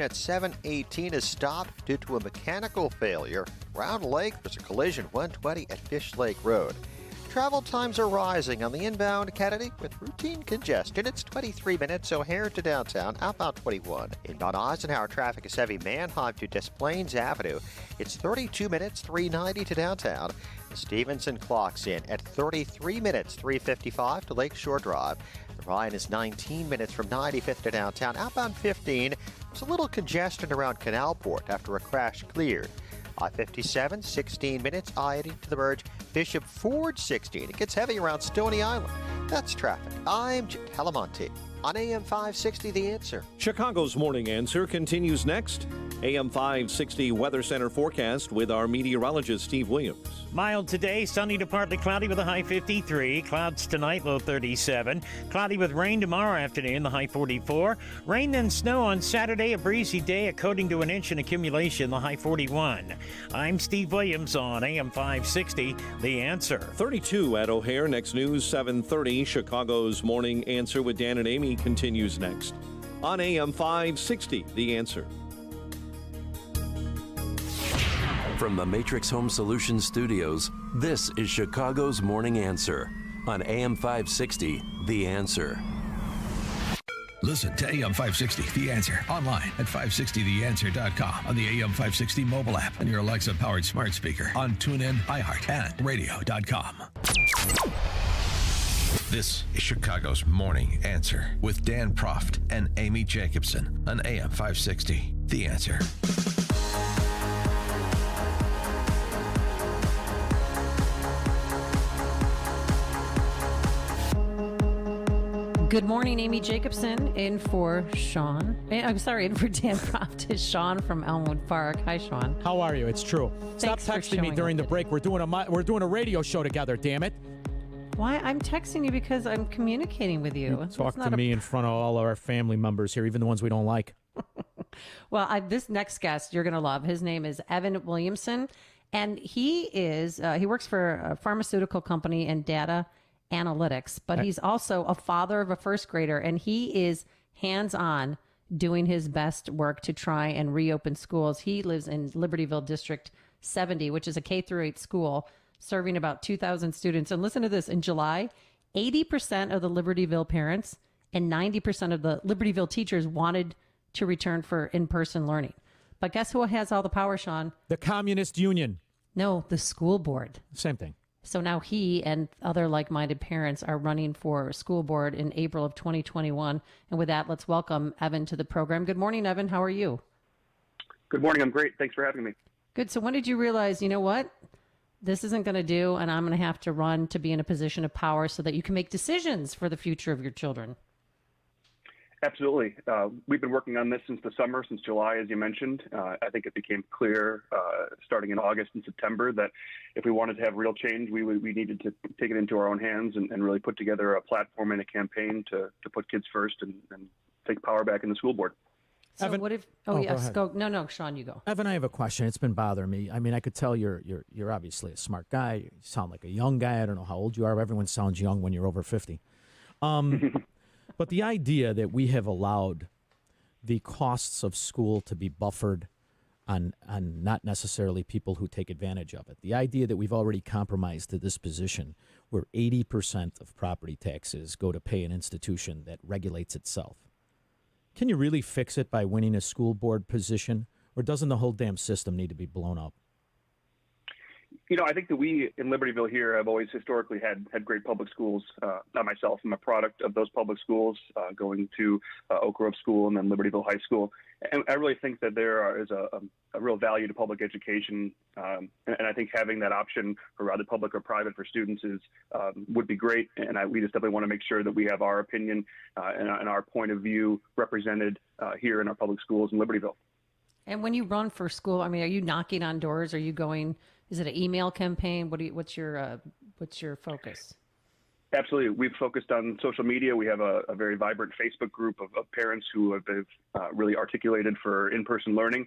at 7:18 is stopped due to a mechanical failure. Round Lake, there's a collision 120 at Fish Lake Road. Travel times are rising on the inbound Kennedy with routine congestion. It's 23 minutes O'Hare to downtown, outbound 21. Inbound Eisenhower traffic is heavy Manheim to Des Plaines Avenue. It's 32 minutes 390 to downtown. Stevenson clocks in at 33 minutes 355 to Lakeshore Drive. The Ryan is 19 minutes from 95th to downtown, outbound 15. There's a little congestion around Canalport after a crash cleared. I-57, 16 minutes, I-80 to the Verge, Bishop Ford 16. It gets heavy around Stony Island. That's traffic. I'm Jim Talamonte on AM 560, The Answer. Chicago's Morning Answer continues next. AM 560 Weather Center forecast with our meteorologist, Steve Williams. Mild today, sunny to partly cloudy with a high 53. Clouds tonight, low 37. Cloudy with rain tomorrow afternoon, the high 44. Rain then snow on Saturday, a breezy day, a coating to an inch in accumulation, the high 41. I'm Steve Williams on AM 560, The Answer. 32 at O'Hare. Next news, 7:30. Chicago's Morning Answer with Dan and Amy continues next on AM 560, The Answer. From the Matrix Home Solutions studios, this is Chicago's Morning Answer on AM 560, The Answer. Listen to AM 560, The Answer, online at 560theanswer.com, on the AM 560 mobile app, and your Alexa-powered smart speaker, on TuneIn, iHeart, and radio.com. This is Chicago's Morning Answer with Dan Proft and Amy Jacobson on AM 560, The Answer. Good morning, Amy Jacobson, in for Sean. I'm sorry, in for Dan Proft is Sean from Elmwood Park. Hi, Sean. How are you? It's true. Stop texting me during the break. We're doing a radio show together, damn it. Why? I'm texting you because I'm communicating with you. Talk to me in front of all our family members here, even the ones we don't like. Well, this next guest you're going to love. His name is Evan Williamson, and he works for a pharmaceutical company and data analytics, but he's also a father of a first grader, and he is hands-on doing his best work to try and reopen schools. He lives in Libertyville District 70, which is a K-8 school serving about 2,000 students. And listen to this. In July, 80% of the Libertyville parents and 90% of the Libertyville teachers wanted to return for in-person learning. But guess who has all the power, Sean? The Communist Union. No, the school board. Same thing. So now he and other like-minded parents are running for school board in April of 2021. And with that, let's welcome Evan to the program. Good morning, Evan. How are you? Good morning. I'm great. Thanks for having me. Good. So when did you realize, you know what? This isn't going to do, and I'm going to have to run to be in a position of power so that you can make decisions for the future of your children? Absolutely. We've been working on this since the summer, since July, as you mentioned. I think it became clear starting in August and September that if we wanted to have real change, we needed to take it into our own hands and really put together a platform and a campaign to put kids first and take power back in the school board. So Evan, what if? Oh yes, go. No, Sean, you go. Evan, I have a question. It's been bothering me. I mean, I could tell you're obviously a smart guy. You sound like a young guy. I don't know how old you are. Everyone sounds young when you're over 50. But the idea that we have allowed the costs of school to be buffered on not necessarily people who take advantage of it. The idea that we've already compromised to this position where 80% of property taxes go to pay an institution that regulates itself. Can you really fix it by winning a school board position, or doesn't the whole damn system need to be blown up? You know, I think that we in Libertyville here have always historically had great public schools. I myself am a product of those public schools, going to Oak Grove School and then Libertyville High School. And I really think that there is a real value to public education. And I think having that option for either public or private for students would be great. And we just definitely want to make sure that we have our opinion and our point of view represented here in our public schools in Libertyville. And when you run for school, I mean, are you knocking on doors? Are you going? Is it an email campaign? What's your focus? Absolutely. We've focused on social media. We have a very vibrant Facebook group of parents who have been really articulated for in-person learning.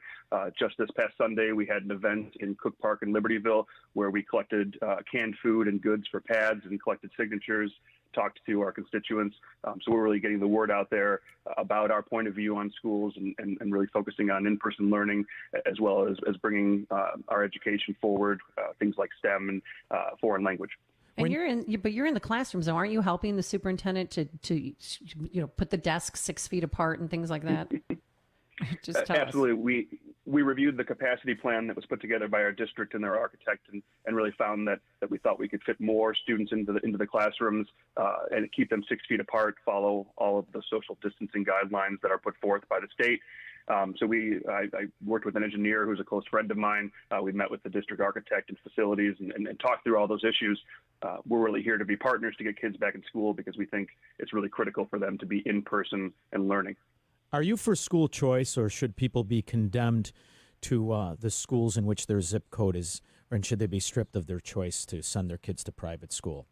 Just this past Sunday, we had an event in Cook Park in Libertyville where we collected canned food and goods for pads and collected signatures talked to our constituents. So we're really getting the word out there about our point of view on schools and really focusing on in-person learning, as well as bringing our education forward, things like STEM and foreign language. And you're in the classrooms, though, aren't you? Helping the superintendent to put the desks 6 feet apart and things like that. Just tell Absolutely. us. We reviewed the capacity plan that was put together by our district and their architect, and really found that we thought we could fit more students into the classrooms and keep them 6 feet apart, follow all of the social distancing guidelines that are put forth by the state. So I worked with an engineer who's a close friend of mine. We met with the district architect and facilities and talked through all those issues. We're really here to be partners to get kids back in school because we think it's really critical for them to be in person and learning. Are you for school choice, or should people be condemned to the schools in which their zip code is, and should they be stripped of their choice to send their kids to private school?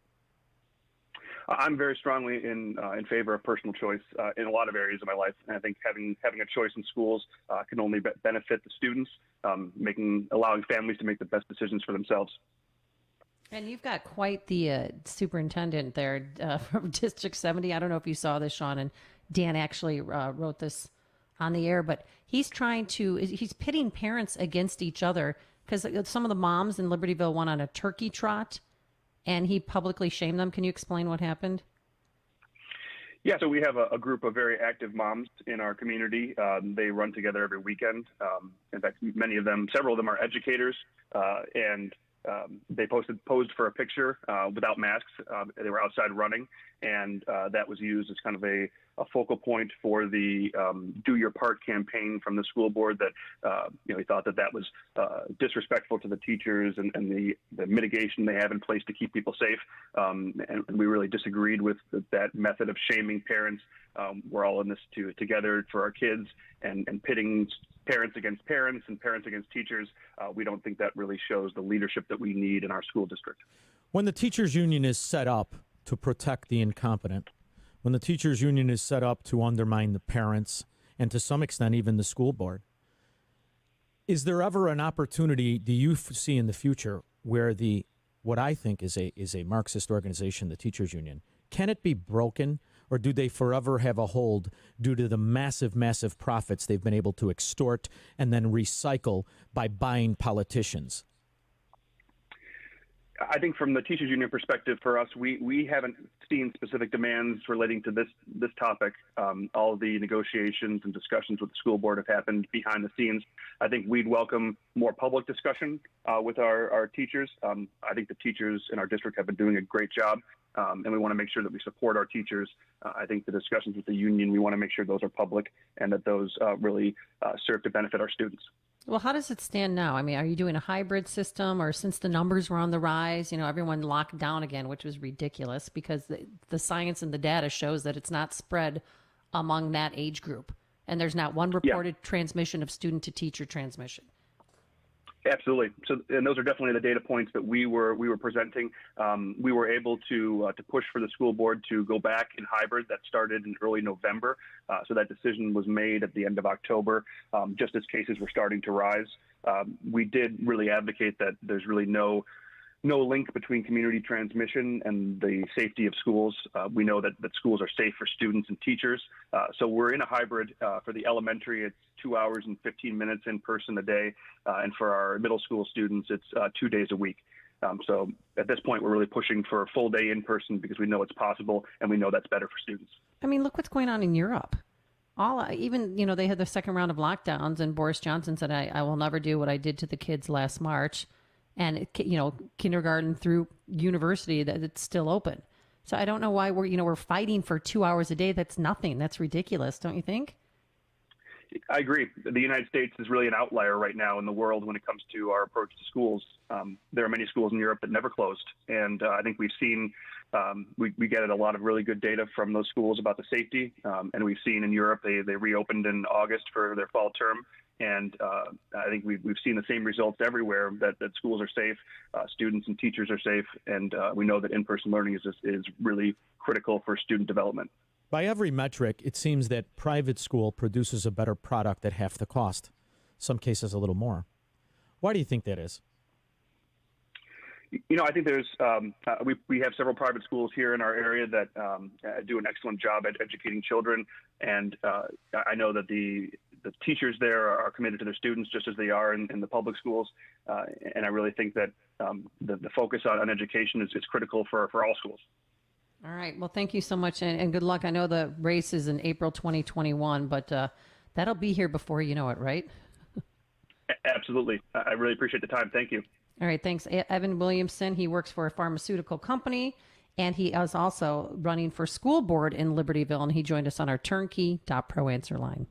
I'm very strongly in favor of personal choice in a lot of areas of my life, and I think having a choice in schools can only benefit the students, allowing families to make the best decisions for themselves. And you've got quite the superintendent there from District 70. I don't know if you saw this, Sean, and Dan actually wrote this on the air, but he's pitting parents against each other because some of the moms in Libertyville went on a turkey trot, and he publicly shamed them. Can you explain what happened? Yeah, so we have a group of very active moms in our community. They run together every weekend. In fact, several of them are educators, and they posed for a picture without masks. They were outside running, and that was used as kind of a focal point for the Do Your Part campaign from the school board that, he thought that was disrespectful to the teachers and the mitigation they have in place to keep people safe. And we really disagreed with that method of shaming parents. We're all in this together for our kids, and pitting parents against parents and parents against teachers. We don't think that really shows the leadership that we need in our school district. When the teachers union is set up to protect the incompetent, when the teachers union is set up to undermine the parents and to some extent even the school board, is there ever an opportunity, do you see in the future, where what I think is a Marxist organization, the teachers union, can it be broken, or do they forever have a hold due to the massive profits they've been able to extort and then recycle by buying politicians? I think from the teachers union perspective, for us, we haven't seen specific demands relating to this topic. All of the negotiations and discussions with the school board have happened behind the scenes. I think we'd welcome more public discussion with our teachers. I think the teachers in our district have been doing a great job, and we want to make sure that we support our teachers. I think the discussions with the union, we want to make sure those are public and that those really serve to benefit our students. Well, how does it stand now? I mean, are you doing a hybrid system, or since the numbers were on the rise, everyone locked down again, which was ridiculous because the science and the data shows that it's not spread among that age group. And there's not one reported transmission of student to teacher transmission. Absolutely. So, and those are definitely the data points that we were presenting. We were able to push for the school board to go back in hybrid. That started in early November. So that decision was made at the end of October, just as cases were starting to rise. We did really advocate that there's really no link between community transmission and the safety of schools. We know that schools are safe for students and teachers. So we're in a hybrid. For the elementary, it's 2 hours and 15 minutes in person a day. And for our middle school students, it's 2 days a week. So at this point, we're really pushing for a full day in person because we know it's possible and we know that's better for students. I mean, look what's going on in Europe. They had the second round of lockdowns, and Boris Johnson said, I will never do what I did to the kids last March. And, kindergarten through university, that it's still open. So I don't know why we're fighting for 2 hours a day. That's nothing. That's ridiculous, don't you think? I agree. The United States is really an outlier right now in the world when it comes to our approach to schools. There are many schools in Europe that never closed. And I think we've seen, we get a lot of really good data from those schools about the safety. And we've seen in Europe, they reopened in August for their fall term. And I think we've seen the same results everywhere, that schools are safe, students and teachers are safe, and we know that in-person learning is really critical for student development. By every metric, it seems that private school produces a better product at half the cost, some cases a little more. Why do you think that is? I think there's we have several private schools here in our area that do an excellent job at educating children, and I know that the teachers there are committed to their students just as they are in the public schools, and I really think that the focus on education is critical for all schools. All right. Well, thank you so much, and good luck. I know the race is in April 2021, but that'll be here before you know it, right? Absolutely. I really appreciate the time. Thank you. All right. Thanks. Evan Williamson, he works for a pharmaceutical company, and he is also running for school board in Libertyville, and he joined us on our turnkey.pro answer line.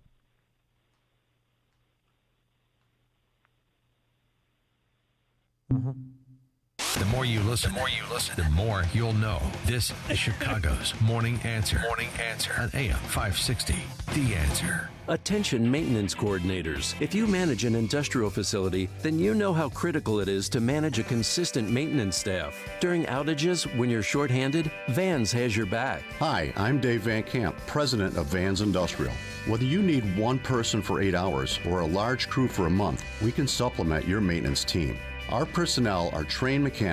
The more you listen, the more you'll know. This is Chicago's Morning Answer. Morning Answer on AM 560. The Answer. Attention maintenance coordinators. If you manage an industrial facility, then you know how critical it is to manage a consistent maintenance staff. During outages, when you're shorthanded, Vans has your back. Hi, I'm Dave Van Camp, president of Vans Industrial. Whether you need one person for 8 hours or a large crew for a month, we can supplement your maintenance team. Our personnel are trained mechanics